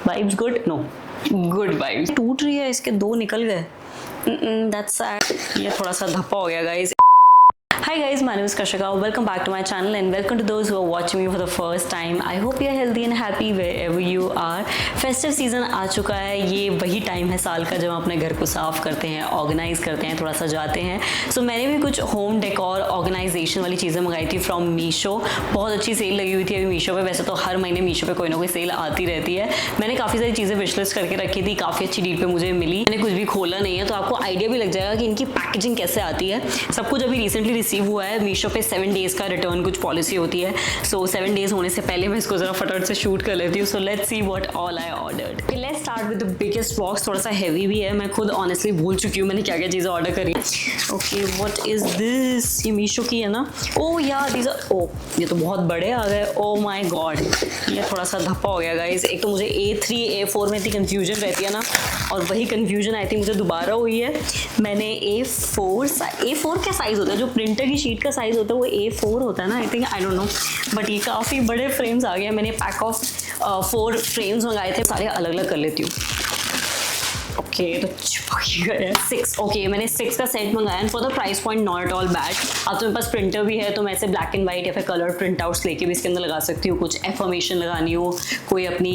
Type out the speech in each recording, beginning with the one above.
Vibes good, no good vibes. टूट रही है, इसके दो निकल गए, दैट्स सैड। ये थोड़ा सा धप्पा हो गया guys. Hi guys, my name is Kashika. Welcome back to my channel and welcome to those who are watching me for the first time. I hope you are healthy and happy wherever you are. Festive season आ चुका है, ये वही time है साल का जब हम अपने घर को साफ करते हैं, ऑर्गेनाइज करते हैं, थोड़ा सजाते हैं। So मैंने भी कुछ होम डेकोर ऑर्गेनाइजेशन वाली चीज़ें मंगाई थी फ्रॉम मीशो। बहुत अच्छी सेल लगी हुई थी अभी मीशो पे। वैसे तो हर महीने मीशो पे कोई ना कोई सेल आती रहती है। मैंने काफ़ी सारी चीज़ें विशलिस्ट करके रखी थी, काफ़ी अच्छी डील पे मुझे मिली। मैंने कुछ भी खोला नहीं है तो आपको आइडिया भी लग जाएगा कि इनकी पैकेजिंग कैसे आती है। सब कुछ अभी रिसेंटली रिसीव हुआ है। मीशो पे 7 डेज का रिटर्न कुछ पॉलिसी होती है। सो 7 डेज होने से पहले मैं इसको जरा फटाफट से शूट कर लेती हूँ। So let's see what all I ordered. Let's start with the biggest box. थोड़ा सा हैवी भी है, मैं खुद ऑनेस्टली भूल चुकी हूँ मैंने क्या क्या चीज़ें ऑर्डर करी। Okay, what is this? ये मीशो की है ना? ओह यार दीज आर, ओह ये तो बहुत बड़े आ गए। ओह माय गॉड, ये थोड़ा सा धप्पा हो गया गाइस। एक तो मुझे A3 A4 में इतनी कंफ्यूजन रहती है ना, और वही कंफ्यूजन आई थिंक मुझे दोबारा हुई है। मैंने A4 क्या साइज़ होता है? जो प्रिंटर की शीट का साइज़ होता है वो A4 होता है ना, I think, I don't no, but ये काफ़ी बड़े फ्रेम्स आ गए। मैंने पैक ऑफ 4 फ्रेम्स मंगाए थे, सारे अलग अलग कर लेती हूँ। ओके तो चिपक गया 6। ओके मैंने 6 का सेट मंगाया and for the price point not at all bad. अब तो मेरे पास प्रिंटर भी है तो मैं ऐसे ब्लैक एंड वाइट या फिर कलर प्रिंट आउट्स लेके भी इसके अंदर लगा सकती हूँ। कुछ एफर्मेशन लगानी हो, कोई अपनी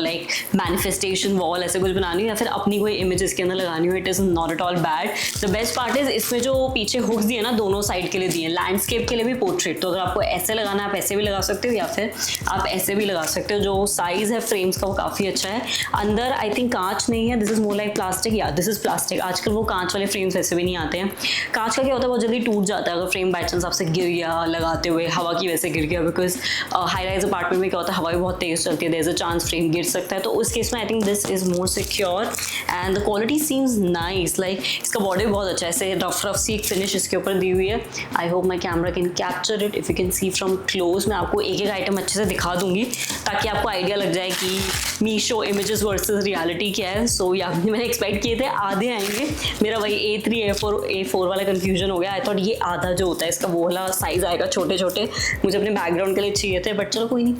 लाइक मैनिफेस्टेशन वॉल ऐसे कुछ बनानी हो, या फिर अपनी कोई इमेज इसके अंदर लगानी हो, it is not at all bad. The best part is इसमें जो पीछे हुक्स दिए ना दोनों साइड के लिए दिए, लैंडस्केप के लिए भी पोर्ट्रेट। तो अगर आपको ऐसे लगाना है आप ऐसे भी लगा सकते हो या फिर आप ऐसे भी लगा सकते हो। जो साइज़ है फ्रेम्स का वो काफ़ी अच्छा है। अंदर आई थिंक कांच नहीं है, this is more like plastic. या दिस इज प्लास्टिक। आजकल वो कांच वाले फ्रेम्स ऐसे भी नहीं आते हैं। कांच का क्या होता है, बहुत जल्दी टूट जाता है अगर फ्रेम बाई चांस आपसे गिर गया लगाते हुए, हवा की वजह से गिर गया। बिकॉज हाई राइज अपार्टमेंट में क्या होता है, हवा भी बहुत तेज चलती है, there is a chance frame गिर सकता है। तो उस केस में I think this is more secure and the quality seems nice. Like इसका बॉडी बहुत अच्छा है, ऐसे रफ रफ सी एक फिनिश इसके ऊपर दी हुई है। I hope my camera can capture it. If you can see from close, मैं आपको एक एक आइटम अच्छे से दिखा दूंगी ताकि आपको आइडिया लग जाए कि मीशो इमेजेस वर्सेस रियलिटी क्या है। सो या मैंने एक्सपेक्ट किए थे आधे आएंगे, मेरा वही A3 A4 वाला कंफ्यूजन हो गया। आई थॉट ये आधा जो होता है इसका वो वाला साइज आएगा, छोटे छोटे मुझे अपने बैकग्राउंड के लिए चाहिए थे, बट चलो कोई नहीं,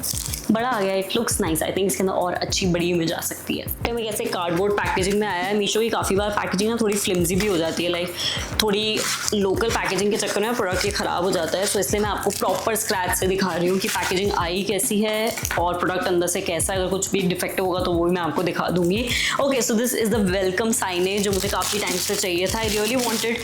बड़ा आ गया। It looks nice. I think इसके अंदर और अच्छी बड़ी इमेज आ सकती है। तो मैं कैसे कार्डबोर्ड पैकेजिंग में आया है। मीशो की काफ़ी बार पैकेजिंग ना थोड़ी फ्लिम्जी भी हो जाती है, लाइक थोड़ी लोकल पैकेजिंग के चक्कर में प्रोडक्ट ये ख़राब हो जाता है। सो इसलिए मैं आपको प्रॉपर स्क्रैच से दिखा रही हूँ कि पैकेजिंग आई कैसी है और प्रोडक्ट अंदर से कैसा है। अगर कुछ भी डिफेक्टिव होगा तो वो भी मैं आपको दिखा दूंगी। Okay so this is the welcome signage जो मुझे काफ़ी टाइम से चाहिए था। I really wanted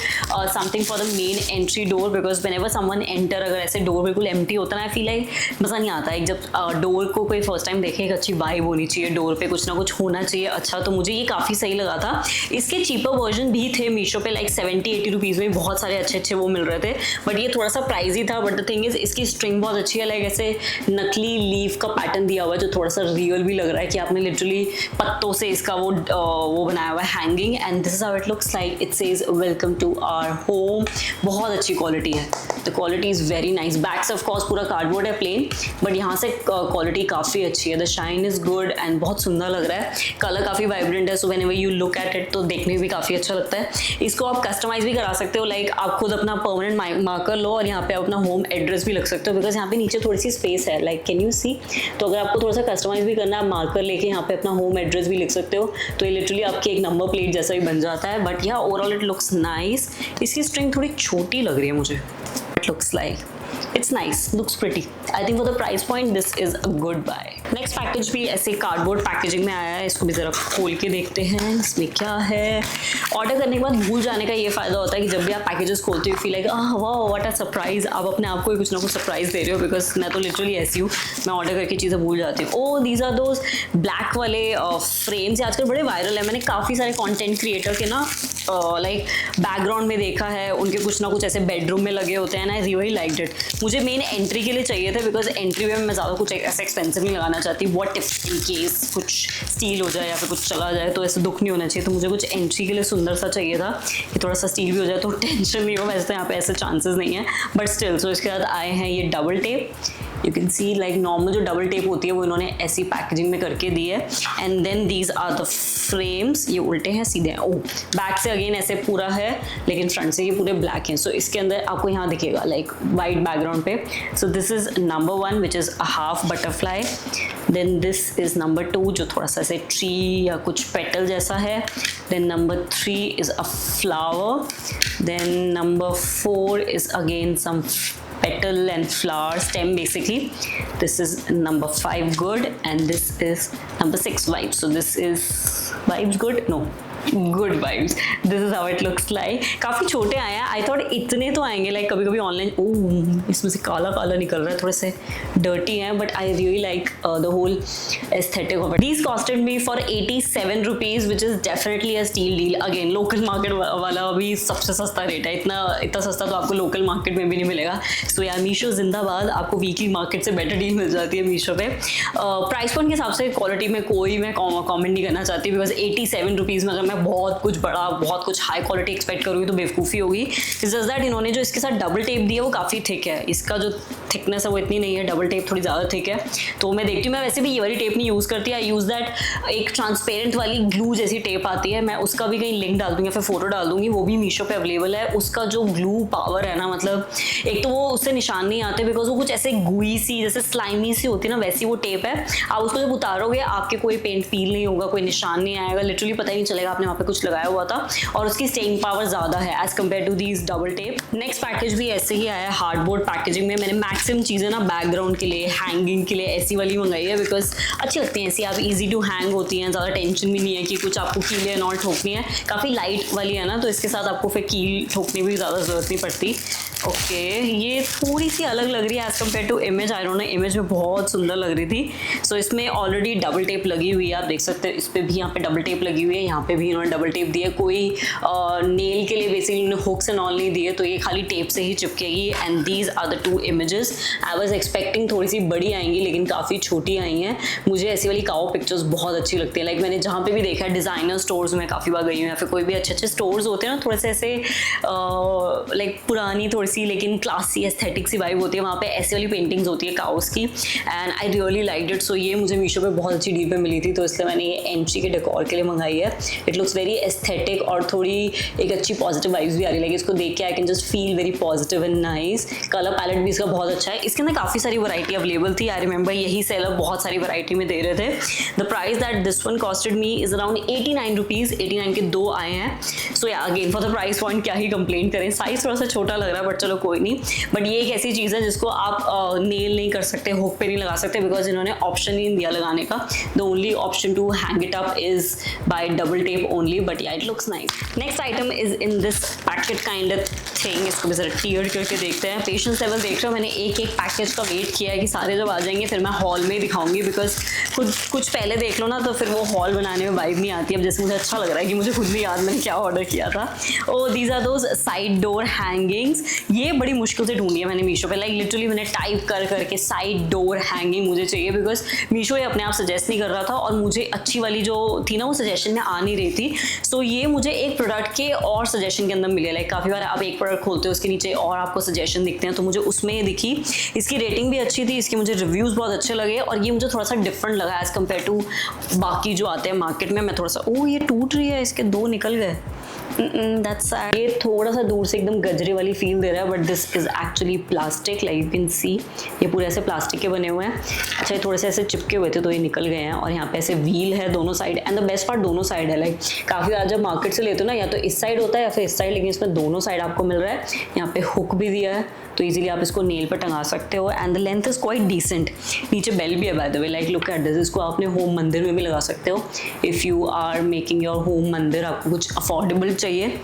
something for the main entry door, because whenever someone enter, अगर ऐसे डोर बिल्कुल एम्प्टी होता है ना, आई फील लाइक मज़ा नहीं आता है। जब डोर को कोई फर्स्ट टाइम देखे, एक अच्छी वाइब होनी चाहिए, डोर पे कुछ ना कुछ होना चाहिए अच्छा। तो मुझे ये काफ़ी सही लगा था। इसके चीपर वर्जन भी थे मीशो पे, लाइक 70-80 रुपीज़ में बहुत सारे अच्छे अच्छे वो मिल रहे थे, बट ये थोड़ा सा प्राइजी था। बट द थिंग इज इसकी स्ट्रिंग बहुत अच्छी है, लाइक ऐसे नकली लीफ का पैटर्न दिया हुआ है जो थोड़ा सा रियल भी लग रहा है कि आपने लिटरली पत्तों से इसका वो बनाया हुआ है hanging. And this is how it looks like. It says welcome to our home. बहुत अच्छी क्वालिटी है, the quality is very nice. Back से ऑफ कोर्स पूरा कार्डबोर्ड है प्लेन, बट यहाँ से क्वालिटी काफ़ी अच्छी है। The shine is good and बहुत सुंदर लग रहा है। कलर काफ़ी वाइब्रेंट है, so whenever you look at it तो देखने में भी काफ़ी अच्छा लगता है। इसको आप कस्टमाइज भी करा सकते हो, लाइक आप खुद अपना परमानेंट मार्कर लो और यहाँ पे आप अपना होम एड्रेस भी लग सकते हो, बिकॉज यहाँ पे नीचे थोड़ी सी स्पेस है, लाइक कैन यू सी। तो अगर आपको थोड़ा सा कस्टमाइज भी करना है, आप मार्कर लेके यहाँ पे अपना होम एड्रेस भी लिख सकते हो, तो ये लिटरली आपकी एक नंबर प्लेट जैसा ही बन जाता है। बट यहाँ ओवरऑल इट लुक्स नाइस। इसकी स्ट्रिंग थोड़ी छोटी लग रही है मुझे, it looks like it's nice, looks pretty. I think for the price point this is a good buy. Next package भी ऐसे कार्डबोर्ड पैकेजिंग में आया है। इसको भी ज़रा खोल के देखते हैं इसमें क्या है। ऑर्डर करने के बाद भूल जाने का ये फ़ायदा होता है कि जब भी आप पैकेजेस खोलते हो फील लाइक वाह व्हाट अ सरप्राइज। आप अपने आप को ही कुछ ना कुछ सरप्राइज दे रहे हो, बिकॉज मैं तो लिटरली ऐसी हूँ, मैं ऑर्डर करके चीज़ें भूल जाती हूँ। ओह दीज आर दोज ब्लैक वाले फ्रेम्स, आजकल बड़े वायरल है। मैंने काफ़ी सारे कॉन्टेंट क्रिएटर के ना लाइक बैकग्राउंड में देखा है, उनके कुछ ना कुछ ऐसे बेडरूम में लगे होते हैं ना। आई रियली लाइक्ड इट। मुझे मेन एंट्री के लिए चाहिए थे, बिकॉज एंट्री में मैं ज़्यादा कुछ ऐसा एक्सपेंसिव नहीं लगाना चाहती। व्हाट इफ इन केस कुछ स्टील हो जाए या फिर कुछ चला जाए तो ऐसे दुख नहीं होना चाहिए। तो मुझे कुछ एंट्री के लिए सुंदर सा चाहिए था कि थोड़ा सा स्टील भी हो जाए तो टेंशन नहीं हो। वैसे तो यहाँ पे ऐसे चांसेस नहीं है, बट स्टिल। सो इसके बाद आए हैं ये double tape. You can see like normal जो डबल टेप होती है वो इन्होंने ऐसी पैकेजिंग में करके दी है। And then these are the frames, ये उल्टे हैं सीधे हैं। ओह, बैक से अगेन ऐसे पूरा है लेकिन फ्रंट से ये पूरे ब्लैक हैं। सो इसके अंदर आपको यहाँ दिखेगा लाइक वाइट बैकग्राउंड पे। So this is number 1 which is a half butterfly. Then this is number 2 जो थोड़ा सा ऐसे ट्री या कुछ पेटल जैसा है। Then number 3 is a flower. Then number 4 is again some petal and flower stem basically. This is number 5 good and this is number 6 vibes. So this is vibes good? No, good vibes. This is how it looks like. काफ़ी छोटे आए हैं। I thought इतने तो आएंगे like कभी कभी online. ओह, इसमें से काला काला निकल रहा है, थोड़े से डर्टी हैं but I really like the whole aesthetic of it. These costed me for 87 rupees which is definitely a steal deal. Again local market वाला भी सबसे सस्ता रेट है। इतना सस्ता तो आपको लोकल मार्केट में भी नहीं मिलेगा। सो यार मीशो जिंदाबाद, आपको वीकली मार्केट से बेटर डील मिल जाती है मीशो पे। प्राइस पॉइंट के हिसाब से क्वालिटी में कोई मैं कॉमेंट नहीं करना चाहती बिकॉज 87 रुपीज़ में अगर मैं बहुत कुछ बड़ा बहुत कुछ हाई क्वालिटी एक्सपेक्ट करूँगी तो बेवकूफ़ी होगी। इट्स जस्ट दैट इन्होंने जो इसके साथ डबल टेप दिया वो काफ़ी थिक है। इसका जो थिकनेस है वो इतनी नहीं है, डबल टेप थोड़ी ज़्यादा थिक है। तो मैं देखती हूँ, मैं वैसे भी ये वाली टेप नहीं यूज़ करती। आई यूज़ दैट एक ट्रांसपेरेंट वाली ग्लू जैसी टेप आती है, मैं उसका भी कहीं लिंक डाल दूँगी या फिर फोटो डाल दूँगी, वो भी मीशो पे अवेलेबल है। उसका जो ग्लू पावर है ना, मतलब एक तो वो उससे निशान नहीं आते बिकॉज वो कुछ ऐसे गुई सी जैसे स्लाइमी सी होती है ना, वैसी वो टेप है। आप उसको जब उतारोगे आपके कोई पेंट फील नहीं होगा, कोई निशान नहीं आएगा, लिटरली पता ही नहीं चलेगा आपने वहाँ पे कुछ लगाया हुआ था। और उसकी स्टेइंग पावर ज़्यादा है as compare to these double tape. Next package भी ऐसे ही आया है हार्डबोर्ड पैकेजिंग में। मैंने मैक्सिमम चीज़ें ना बैकग्राउंड के लिए, हैंगिंग के लिए ऐसी वाली मंगाई है बिकॉज अच्छी लगती हैं ऐसी। आप ईजी टू हैंग होती हैं, ज़्यादा टेंशन भी नहीं है कि कुछ आपको कीलें नॉट ठोकनी है। काफ़ी लाइट वाली है ना, तो इसके साथ आपको फिर कील ठोकने भी ज़्यादा ज़रूरत नहीं पड़ती। ओके, ये थोड़ी सी अलग लग रही है as compare to image. I don't know, image में बहुत सुंदर लग रही थी। सो इसमें ऑलरेडी डबल टेप लगी हुई है, आप देख सकते हैं। इस पर भी यहाँ पे डबल टेप लगी हुई है, यहाँ पे भी इन्होंने डबल टेप दी है। कोई नेल के लिए बेसिकली इन्होंने हुक्स एंड ऑल नहीं दिए, तो ये खाली टेप से ही चिपकेगी। And these are the 2 images. I was expecting थोड़ी सी बड़ी आएंगी लेकिन काफ़ी छोटी आई हैं। मुझे ऐसी वाली काओ पिक्चर्स बहुत अच्छी लगती है। लाइक मैंने जहाँ पे भी देखा है डिज़ाइनर स्टोर्स में काफ़ी बार गई हूँ, या फिर कोई भी अच्छे अच्छे स्टोर्स होते हैं ना, थोड़े से ऐसे लाइक पुरानी थोड़ी सी लेकिन क्लास एस्थेटिक सी वाइब होती है, वहाँ पे ऐसी वाली पेंटिंग्स होती है काउस की। And I really liked it. So ये मुझे मीशो पे बहुत अच्छी डील पे मिली थी, तो इसलिए मैंने ये एंट्री के डेकोर के लिए मंगाई है। इट लुक्स वेरी एस्थेटिक और थोड़ी एक अच्छी पॉजिटिव वाइब्स भी आ रही है। इसको देख के I can just feel very positive and nice. Colour palette भी इसका बहुत अच्छा है। इसके अंदर काफ़ी सारी वैरायटी अवेलेबल थी। आई रिमेंबर यही सेलर बहुत सारी वैरायटी में दे रहे थे। The price that this one costed me is around 89 rupees. 89 के 2 आए हैं। सो या again for the price point क्या ही कंप्लेन करें। साइज थोड़ा सा छोटा लग रहा है बट चलो कोई नहीं। बट ये एक ऐसी चीज़ है जिसको आप नेल नहीं कर सकते, हुक पे नहीं लगा सकते बिकॉज इन्होंने ऑप्शन ही नहीं दिया लगाने का। The only option to hang it up is by double tape only, but yeah it looks nice. Next item is in this packet kind of thing. इसको भी जरा टीयर करके देखते हैं। पेशेंस लेवल देख रहे हो, मैंने एक एक पैकेज का वेट किया है कि सारे जब आ जाएंगे फिर मैं हॉल में दिखाऊंगी बिकॉज खुद कुछ पहले देख लो ना तो फिर वो हॉल बनाने में वाइब नहीं आती। अब जैसे मुझे अच्छा लग रहा है कि मुझे खुद नहीं याद मैंने क्या ऑर्डर किया था। Oh these are those side door hangings. ये बड़ी मुश्किल से ढूंढी है मैंने मीशो पे। लाइक लिटरली मैंने टाइप कर करके साइड डोर हैंगिंग मुझे चाहिए बिकॉज मीशो ये अपने आप सजेस्ट नहीं कर रहा था और मुझे अच्छी वाली जो थी ना वो सजेशन में आ नहीं रही थी। सो ये मुझे एक प्रोडक्ट के और सजेशन के अंदर मिले। लाइक काफ़ी बार आप एक प्रोडक्ट खोलते हो उसके नीचे और आपको सजेशन दिखते हैं, तो मुझे उसमें ये दिखी। इसकी रेटिंग भी अच्छी थी, इसके मुझे रिव्यूज़ बहुत अच्छे लगे और ये मुझे थोड़ा सा डिफरेंट लगा एज़ कम्पेयर टू बाकी जो आते हैं मार्केट में। मैं थोड़ा सा ये टूट रही है, इसके 2 निकल गए। That's sad. ये थोड़ा सा दूर से एकदम गजरे वाली फील दे रहा है but this is actually plastic. Like you can see ये पूरे ऐसे प्लास्टिक के बने हुए हैं। अच्छा, ये थोड़े से ऐसे चिपके हुए थे तो ये निकल गए हैं। और यहाँ पे ऐसे व्हील है दोनों side. And the best part दोनों साइड है। लाइक काफ़ी बार जब मार्केट से लेते हो ना या तो इस साइड होता है या फिर इस साइड, लेकिन इसमें दोनों साइड आपको मिल रहा है। यहाँ पे हुक भी दिया है तो इजीली आप इसको नेल पर टंगा सकते हो। And the length is quite decent. नीचे बेल भी है by the way. Like look at this. इसको आपने होम मंदिर में भी लगा सकते हो if you are making your home मंदिर। आपको कुछ अफोर्डेबल चाहिए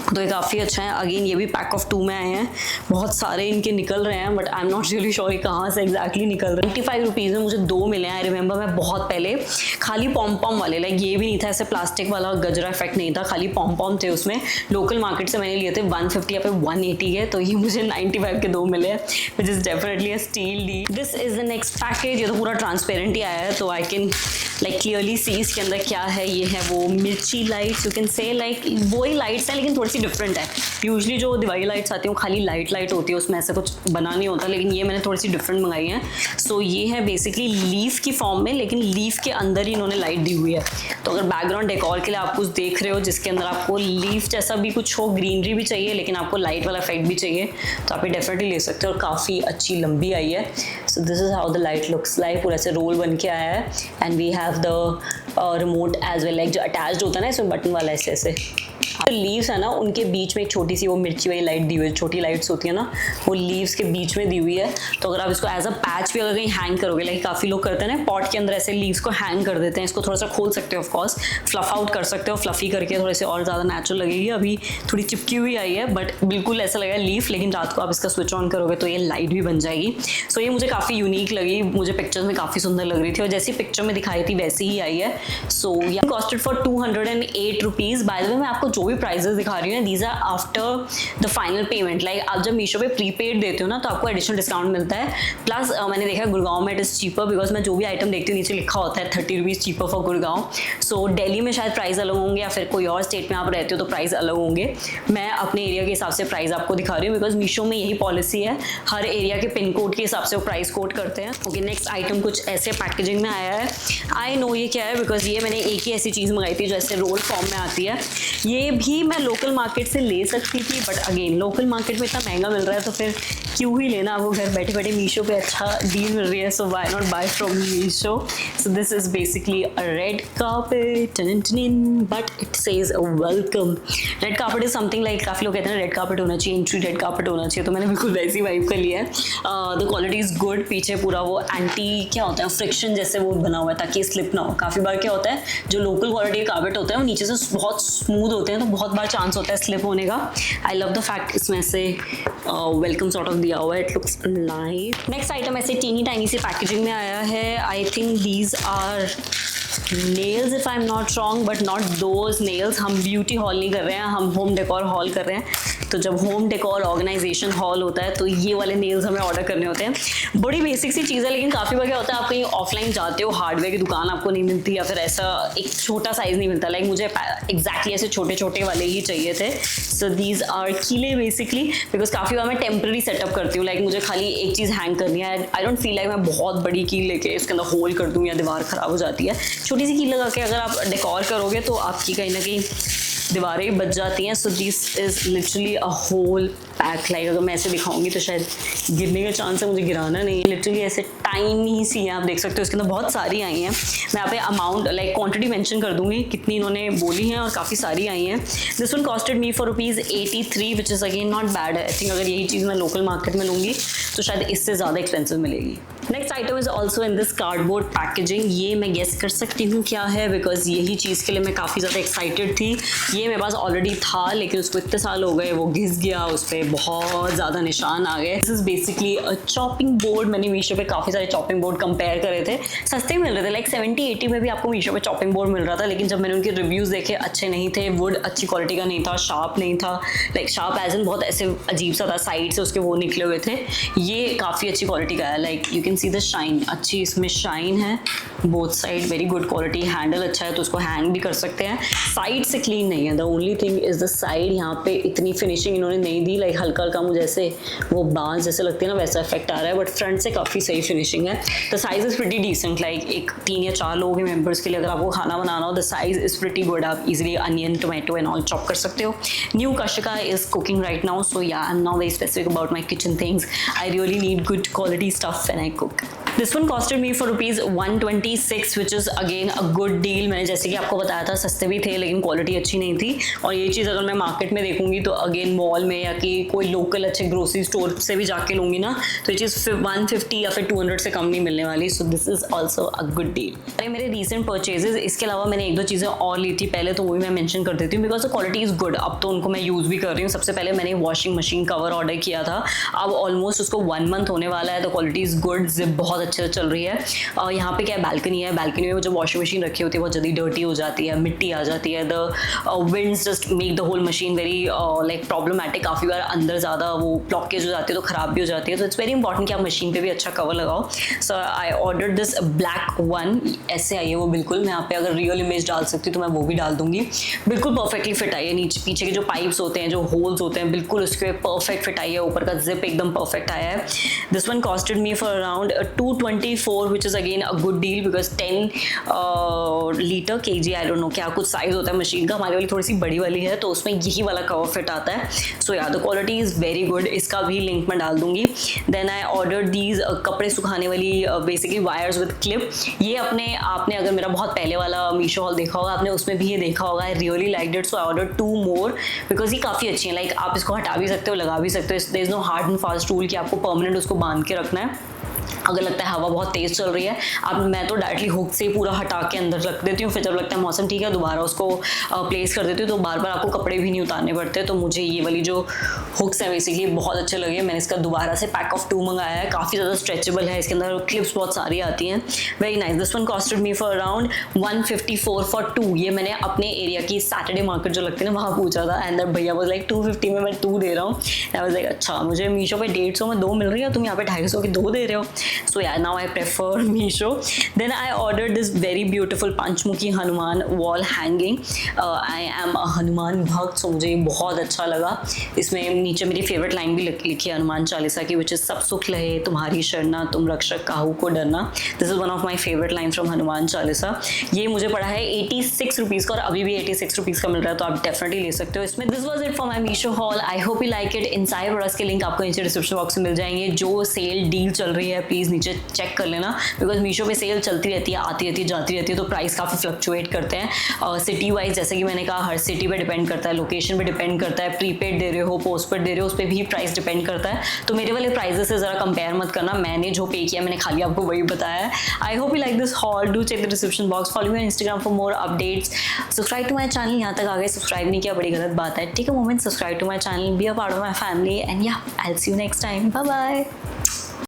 तो ये काफ़ी अच्छा है। अगेन ये भी पैक ऑफ 2 में आए हैं। बहुत सारे इनके निकल रहे हैं but I am not really sure कहाँ से एग्जैक्टली निकल रहे हैं। 95 रुपीज़ में मुझे 2 मिले हैं। आई रिमेंबर मैं बहुत पहले खाली पॉम पॉम वाले, लाइक ये भी नहीं था ऐसे प्लास्टिक वाला गजरा इफेक्ट नहीं था, खाली पॉम पॉम थे उसमें। लोकल मार्केट से मैंने लिए थे 150 या फिर 180 के, तो ये मुझे 95 के 2 मिले हैं which is definitely a steel D. This is the next package. ये तो पूरा ट्रांसपेरेंट ही आया है तो I can like clearly see इसके अंदर क्या है। ये है वो मिर्ची lights, you can say like वही लाइट्स है लेकिन थोड़ी सी डिफरेंट है। यूजली जो दिवाली लाइट्स आती हैं वो खाली लाइट होती है, उसमें ऐसा कुछ बना नहीं होता, लेकिन ये मैंने थोड़ी सी डिफरेंट मंगाई है। सो ये है बेसिकली लीफ की फॉर्म में, लेकिन लीफ के अंदर ही इन्होंने लाइट दी हुई है। तो अगर बैकग्राउंड डेकोर के लिए आप कुछ देख रहे हो जिसके अंदर आपको लीफ जैसा भी कुछ हो, ग्रीनरी भी चाहिए लेकिन आपको लाइट वाला इफेक्ट भी चाहिए, तो आप ये डेफिनेटली ले सकते हो। और काफ़ी अच्छी लंबी आई है। So this is how the light looks like. पूरा ऐसे रोल बन के आया है and we have the remote as well, like जो अटैच्ड होता है ना इसमें बटन वाला ऐसे ऐसे। तो लीव्स है ना उनके बीच में एक छोटी सी वो मिर्ची वाली लाइट दी हुई है, छोटी लाइट्स होती है ना वो लीव्स के बीच में दी हुई है। तो अगर आप इसको एज अ पैच भी अगर कहीं हैंग करोगे, लाइक काफ़ी लोग करते हैं ना पॉट के अंदर ऐसे लीव्स को हैंग कर देते हैं, इसको थोड़ा सा खोल सकते हो, ऑफकोर्स फ्लफ आउट कर सकते हो, फ्लफी करके थोड़े से और ज़्यादा नेचुरल लगेगी। अभी थोड़ी चिपकी हुई आई है बट बिल्कुल ऐसा लगेगा लीफ, लेकिन रात को आप इसका स्विच ऑन करोगे तो ये लाइट भी बन जाएगी। सो ये मुझे काफ़ी यूनिक लगी, मुझे पिक्चर्स में काफ़ी सुंदर लग रही थी और जैसी पिक्चर में दिखाई थी वैसी ही आई है। सो ये costed for 208 rupees. By the way मैं आपको जो भी प्राइजेस दिखा रही हूँ these are after the final payment. Like आप जब मीशो पे प्रीपेड देते हो ना तो आपको एडिशनल डिस्काउंट मिलता है। प्लस मैंने देखा गुड़गांव में इट इज़ चीपर, बिकॉज मैं जो भी आइटम देखती हूँ नीचे लिखा होता है 30 रुपीज़ चीपर फॉर गुड़गांव। सो दिल्ली में शायद प्राइस अलग होंगे या फिर कोई और स्टेट में आप रहते हो तो प्राइस अलग होंगे। मैं अपने एरिया के हिसाब से प्राइस आपको दिखा रही हूँ बिकॉज मीशो में यही पॉलिसी है, हर एरिया के पिन कोड के हिसाब से वो प्राइस कोड करते हैं। ओके, नेक्स्ट आइटम कुछ ऐसे पैकेजिंग में आया है। आई नो ये क्या है बिकॉज ये मैंने एक ही ऐसी चीज़ मंगाई थी जो ऐसे रोल फॉर्म में आती है। ये भी मैं लोकल मार्केट से ले सकती थी बट अगेन लोकल मार्केट में इतना महंगा मिल रहा है तो फिर क्यों ही लेना, आपको घर बैठे बैठे मीशो पे अच्छा डील मिल रही है, so why not buy from Meesho. So this is basically a red carpet but it says welcome. Red carpet is something like काफ़ी लोग कहते हैं रेड कार्पेट होना चाहिए, एंट्री रेड कार्पेट होना चाहिए, तो मैंने बिल्कुल वैसी वाइब कर लिया है। The quality is good. पीछे पूरा वो एंटी क्या होता है फ्रिक्शन जैसे वो बना हुआ है ताकि स्लिप ना हो। काफ़ी बार क्या होता है जो लोकल क्वालिटी के कार्पेट होते हैं वो नीचे से बहुत स्मूथ होते हैं तो बहुत बार चांस होता है स्लिप होने का। आई लव द फैक्ट इसमें से वेलकम सॉर्ट ऑफ दिया हुआ है, it looks nice. Next item ऐसे टीनी टाइनी सी पैकेजिंग में आया है। I think these are nails if I am not wrong but not those nails. हम ब्यूटी हॉल नहीं कर रहे हैं, हम होम डेकोर हॉल कर रहे हैं। तो जब होम डेकोर ऑर्गेनाइजेशन हॉल होता है तो ये वाले नेल्स हमें ऑर्डर करने होते हैं। बड़ी बेसिक सी चीज़ है लेकिन काफ़ी बार क्या होता है आप कहीं ऑफलाइन जाते हो, हार्डवेयर की दुकान आपको नहीं मिलती या फिर ऐसा एक छोटा साइज़ नहीं मिलता। लाइक मुझे एग्जैक्टली ऐसे छोटे छोटे वाले ही चाहिए थे। सो दीज आर कीले बेसिकली बिकॉज काफ़ी बार मैं टेम्प्रेरी सेटअप करती हूँ, लाइक मुझे खाली एक चीज़ हैंग करनी है। आई डोंट फील लाइक मैं बहुत बड़ी कील लेके इसके अंदर होल कर दूँ या दीवार ख़राब हो जाती है। छोटी सी कील लगा के अगर आप डेकोर करोगे तो आपकी कहीं ना कहीं दीवारें बच जाती हैं। So this is literally a whole pack. Like अगर मैं ऐसे दिखाऊंगी तो शायद गिरने का चांस है, मुझे गिराना नहीं है। लिटरली ऐसे टाइनी सी है, आप देख सकते हो इसके अंदर बहुत सारी आई हैं। मैं यहाँ पे अमाउंट लाइक क्वांटिटी मेंशन कर दूंगी कितनी इन्होंने बोली हैं और काफ़ी सारी आई हैं। This one costed me for ₹83 which is again not bad. I think अगर यही चीज़ मैं लोकल मार्केट में लूँगी तो शायद इससे ज़्यादा एक्सपेंसिव मिलेगी। Next item is also in this cardboard packaging. ये मैं गेस कर सकती हूँ क्या है बिकॉज यही चीज़ के लिए मैं काफ़ी ज़्यादा एक्साइटेड थी। ये मेरे पास ऑलरेडी था लेकिन उसको इतने साल हो गए वो घिस गया, उस पर बहुत ज़्यादा निशान आ गए। This is basically a chopping board. मैंने मीशो पे काफ़ी सारे चॉपिंग बोर्ड कंपेयर करे थे, सस्ते मिल रहे थे, लाइक 70-80 में भी आपको मीशो पे चॉपिंग बोर्ड मिल रहा था। लेकिन जब मैंने उनके रिव्यूज़ देखे अच्छे नहीं थे, वुड अच्छी क्वालिटी का नहीं था, शार्प नहीं था, लाइक शार्प एज इन बहुत ऐसे अजीब सा था, साइड से उसके वो निकले हुए थे। ये काफ़ी अच्छी क्वालिटी का है, like you can see the shine, अच्छी इसमें शाइन है both side, very good quality. Handle अच्छा है तो उसको हैंग भी कर सकते हैं। साइड से क्लीन नहीं है, the only thing is the side. यहाँ पे इतनी फिनिशिंग इन्होंने नहीं दी, लाइक हल्का हल्का मुझे ऐसे वो बांस जैसे लगते हैं ना वैसा इफेक्ट आ रहा है, बट फ्रंट से काफ़ी सही फिनिशिंग है। The size is pretty decent, like एक 3 या 4 लोगों के मेंबर्स के लिए अगर आपको खाना बनाना हो the size is pretty good. आप easily onion tomato and all chop कर सकते हो। New Kashika is cooking right now, so yeah I am not very specific about my kitchen things. I really need good quality stuff when I cook. This one costed me for ₹126 which is again a good deal. मैंने जैसे कि आपको बताया था सस्ते भी थे लेकिन क्वालिटी अच्छी नहीं थी। और ये चीज़ अगर मैं मार्केट में देखूंगी तो अगेन मॉल में या कि कोई लोकल अच्छे ग्रोसरी स्टोर से भी जाके लूँगी ना तो ये चीज़ 150 या फिर 200 से कम नहीं मिलने वाली। So this is also a good deal. अरे मेरे रिसेंट परचेजेज, इसके अलावा मैंने 1-2 चीज़ें और ली थी पहले, तो वो भी मैं मेंशन कर देती हूँ because the quality is good. अब तो उनको मैं यूज़ भी कर रही हूँ। सबसे पहले मैंने वॉशिंग मशीन कवर ऑर्डर किया था, अब ऑलमोस्ट उसको 1 मंथ होने वाला है। तो क्वालिटी इज़ गुड, जिप बहुत अच्छे से चल रही है। और यहाँ पे क्या बालकनी है, बालकनी में जो वॉशिंग मशीन रखी होती है बहुत जल्दी डर्टी हो जाती है, मिट्टी आ जाती है। The winds just make the whole machine very like problematic. काफ़ी बार अंदर ज़्यादा वो ब्लॉकेज हो जाती है तो ख़राब भी हो जाती है, तो इट्स वेरी इंपॉर्टेंट कि आप मशीन पे भी अच्छा कवर लगाओ. So I order this black one. ऐसे आई है वो बिल्कुल. मैं यहाँ पे अगर रियल इमेज डाल सकती हूँ तो मैं वो भी डाल दूंगी. बिल्कुल परफेक्टली फिट आई है. नीचे पीछे के जो पाइप्स होते हैं, जो होल्स होते हैं, बिल्कुल उसके परफेक्ट फिट आई है. ऊपर का जिप एकदम परफेक्ट आया है. This one costed me for around 224 which is again a good deal because 10 litre kg I don't no क्या कुछ साइज होता है मशीन का. हमारी वाली थोड़ी सी बड़ी वाली है तो उसमें यही वाला कवर फिट आता है. सो या the quality is very good. इसका भी लिंक मैं डाल दूंगी. देन आई ऑर्डर दीज कपड़े सुखाने वाली बेसिकली वायर्स विद क्लिप. ये आपने अगर मेरा बहुत पहले वाला मीशो हॉल देखा होगा, आपने उसमें भी ये देखा होगा. आई really like it. So I order 2 more because ये काफ़ी अच्छी है. लाइक आप इसको हटा भी सकते हो, लगा भी सकते हो. There is no hard and fast rule कि आपको परमानेंट उसको बांध के रखना है. अगर लगता है हवा बहुत तेज़ चल रही है, मैं तो डायरेक्टली हुक से पूरा हटा के अंदर रख देती हूँ. फिर जब लगता है मौसम ठीक है दोबारा उसको प्लेस कर देती हूँ, तो बार बार आपको कपड़े भी नहीं उतारने पड़ते. तो मुझे ये वाली जो हुक्स है बेसिकली बहुत अच्छे लगे. मैंने इसका दोबारा से पैक ऑफ 2 मंगाया है. काफ़ी ज़्यादा स्ट्रेचेबल है. इसके अंदर क्लिप्स बहुत सारी आती हैं. Very nice. This one costed me for around 154 for 2. ये मैंने अपने एरिया की सैटरडे मार्केट जो लगती है ना, वहाँ पूछा था. एंड भैया वाज लाइक 250 में मैं 2 दे रहा हूँ. आई वाज लाइक अच्छा, मुझे मीशो पे 150 में 2 मिल रही है, तुम यहाँ पे 250 की 2 दे रहे हो. सो या now I prefer Meesho. Then I ordered this very beautiful Panchmukhi Hanuman wall hanging. I am a Hanuman भक्त, so मुझे बहुत अच्छा लगा. इसमें नीचे मेरी फेवरेट लाइन भी लिखी है हनुमान चालीसा की, which is सब सुख लहे तुम्हारी शरणा, तुम रक्षक काहू को डरना. This is one of my favorite lines from Hanuman Chalisa. ये मुझे पड़ा है 86 रुपीज़ का और अभी भी 86 रुपीज़ का मिल रहा है, तो आप डेफिनेटली ले सकते हो इसमें. This was it for my Meesho haul. I hope you like it. इन सारे प्रोडक्ट्स के लिंक आपको नीचे डिस्क्रिप्शन बॉक्स में मिल जाएंगे. जो सेल डील चल रही है प्लीज़ नीचे चेक कर लेना, बिकॉज मीशो पे सेल चलती रहती है, आती रहती है, जाती रहती है, तो प्राइस काफ़ी फ्लक्चुएट करते हैं. सिटी वाइज जैसे कि मैंने कहा, हर सिटी पे डिपेंड करता है, लोकेशन पे डिपेंड करता है. प्रीपेड दे रहे हो, पोस्टपेड दे रहे हो, उस पर भी प्राइस डिपेंड करता है. तो मेरे वाले प्राइजेस से ज़रा कंपेयर मत करना. मैंने जो पे किया मैंने खाली आपको वही बताया है. I hope you like this haul. Do check the description box. Follow me on Instagram for more updates. Subscribe to my channel. यहाँ तक आ गए, सब्सक्राइब नहीं किया, बड़ी गलत बात है. Take a moment, subscribe to my channel, be a part of my family, and yeah I will see you next time. Bye bye.